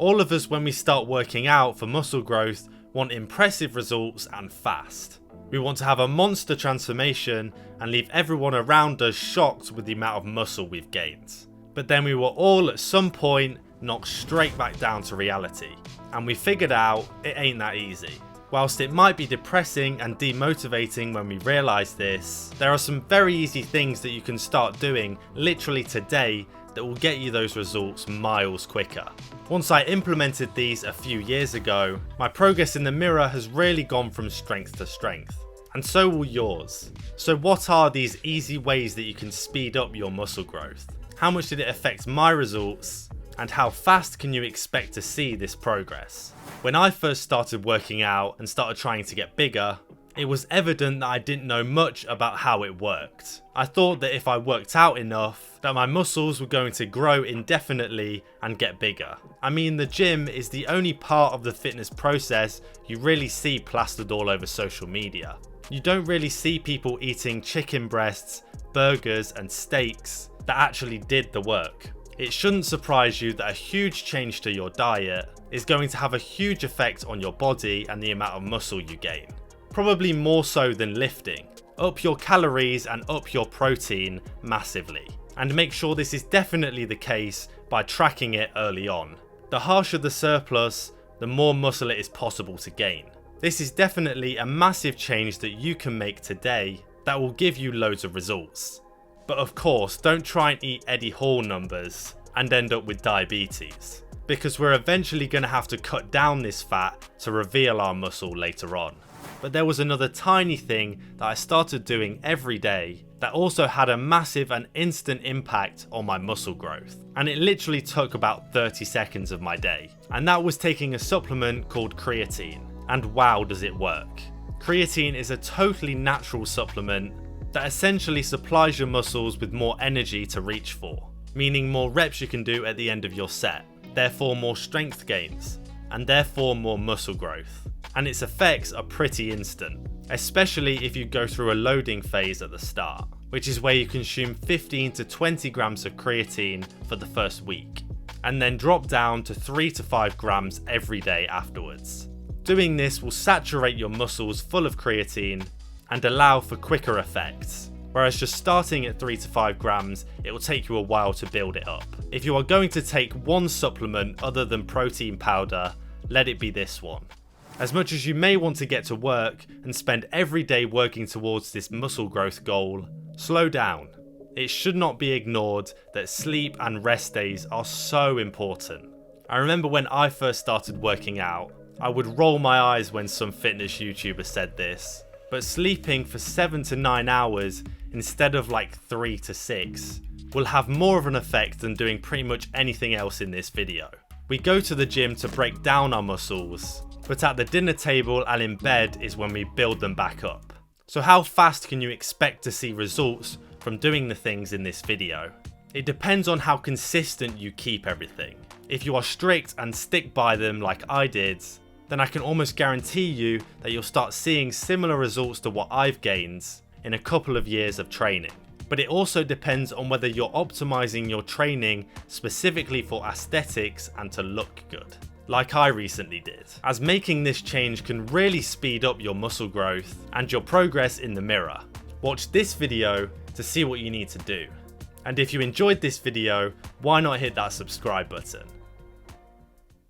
All of us, when we start working out for muscle growth, want impressive results and fast. We want to have a monster transformation and leave everyone around us shocked with the amount of muscle we've gained. But then we were all at some point knocked straight back down to reality, and we figured out it ain't that easy. Whilst it might be depressing and demotivating when we realise this, there are some very easy things that you can start doing literally today that will get you those results miles quicker. Once I implemented these a few years ago, my progress in the mirror has really gone from strength to strength, and so will yours. So what are these easy ways that you can speed up your muscle growth? How much did it affect my results? And how fast can you expect to see this progress? When I first started working out and started trying to get bigger, it was evident that I didn't know much about how it worked. I thought that if I worked out enough, that my muscles were going to grow indefinitely and get bigger. I mean, the gym is the only part of the fitness process you really see plastered all over social media. You don't really see people eating chicken breasts, burgers and steaks that actually did the work. It shouldn't surprise you that a huge change to your diet is going to have a huge effect on your body and the amount of muscle you gain. Probably more so than lifting. Up your calories and up your protein massively. And make sure this is definitely the case by tracking it early on. The harsher the surplus, the more muscle it is possible to gain. This is definitely a massive change that you can make today that will give you loads of results. But of course, don't try and eat Eddie Hall numbers and end up with diabetes, because we're eventually going to have to cut down this fat to reveal our muscle later on. But there was another tiny thing that I started doing every day that also had a massive and instant impact on my muscle growth. And it literally took about 30 seconds of my day. And that was taking a supplement called creatine. And wow, does it work. Creatine is a totally natural supplement that essentially supplies your muscles with more energy to reach for, meaning more reps you can do at the end of your set, therefore more strength gains, and therefore more muscle growth. And its effects are pretty instant, especially if you go through a loading phase at the start, which is where you consume 15 to 20 grams of creatine for the first week, and then drop down to 3 to 5 grams every day afterwards. Doing this will saturate your muscles full of creatine and allow for quicker effects, whereas just starting at 3 to 5 grams, it will take you a while to build it up. If you are going to take one supplement other than protein powder, let it be this one. As much as you may want to get to work and spend every day working towards this muscle growth goal, slow down. It should not be ignored that sleep and rest days are so important. I remember when I first started working out, I would roll my eyes when some fitness YouTuber said this, but sleeping for 7 to 9 hours instead of like 3 to 6 will have more of an effect than doing pretty much anything else in this video. We go to the gym to break down our muscles, but at the dinner table and in bed is when we build them back up. So how fast can you expect to see results from doing the things in this video? It depends on how consistent you keep everything. If you are strict and stick by them like I did, then I can almost guarantee you that you'll start seeing similar results to what I've gained in a couple of years of training. But it also depends on whether you're optimizing your training specifically for aesthetics and to look good, like I recently did, as making this change can really speed up your muscle growth and your progress in the mirror. Watch this video to see what you need to do. And if you enjoyed this video, why not hit that subscribe button?